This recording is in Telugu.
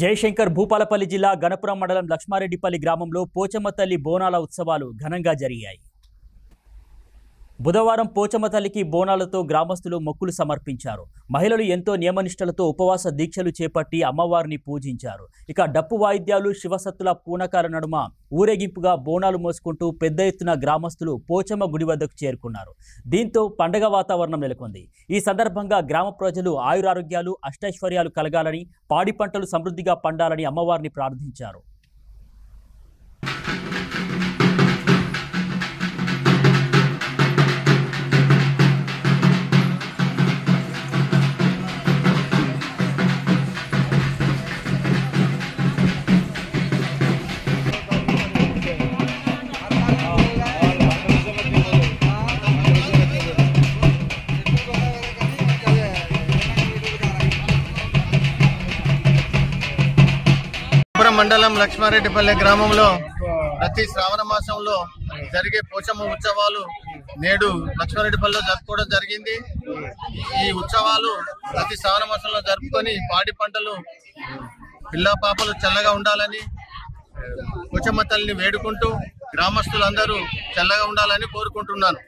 జయశంకర్ భూపాలపల్లి జిల్లా గణపురం మండలం లక్ష్మారెడ్డిపల్లి గ్రామంలో పోచమ్మ తల్లి బోనాల ఉత్సవాలు ఘనంగా జరిగాయి. బుధవారం పోచమ్మ తల్లికి బోనాలతో గ్రామస్తులు మొక్కులు సమర్పించారు. మహిళలు ఎంతో నియమనిష్టలతో ఉపవాస దీక్షలు చేపట్టి అమ్మవారిని పూజించారు. ఇక డప్పు వాయిద్యాలు శివసత్తుల పూనకాల నడుమ ఊరేగింపుగా బోనాలు మోసుకుంటూ పెద్ద ఎత్తున గ్రామస్తులు పోచమ్మ గుడి వద్దకు చేరుకున్నారు. దీంతో పండగ వాతావరణం నెలకొంది. ఈ సందర్భంగా గ్రామ ప్రజలు ఆయురారోగ్యాలు అష్టైశ్వర్యాలు కలగాలని, పాడి పంటలు సమృద్ధిగా పండాలని అమ్మవారిని ప్రార్థించారు. మండలం లక్ష్మారెడ్డిపల్లి గ్రామంలో ప్రతి శ్రావణ మాసంలో జరిగే పోచమ్మ ఉత్సవాలు నేడు లక్ష్మారెడ్డిపల్లిలో జరుపుకోవడం జరిగింది. ఈ ఉత్సవాలు ప్రతి శ్రావణ మాసంలో జరుపుకొని పాడి పంటలు పిల్ల పాపలు చల్లగా ఉండాలని పోచమ్మ తల్లిని వేడుకుంటూ గ్రామస్తులందరూ చల్లగా ఉండాలని కోరుకుంటున్నాను.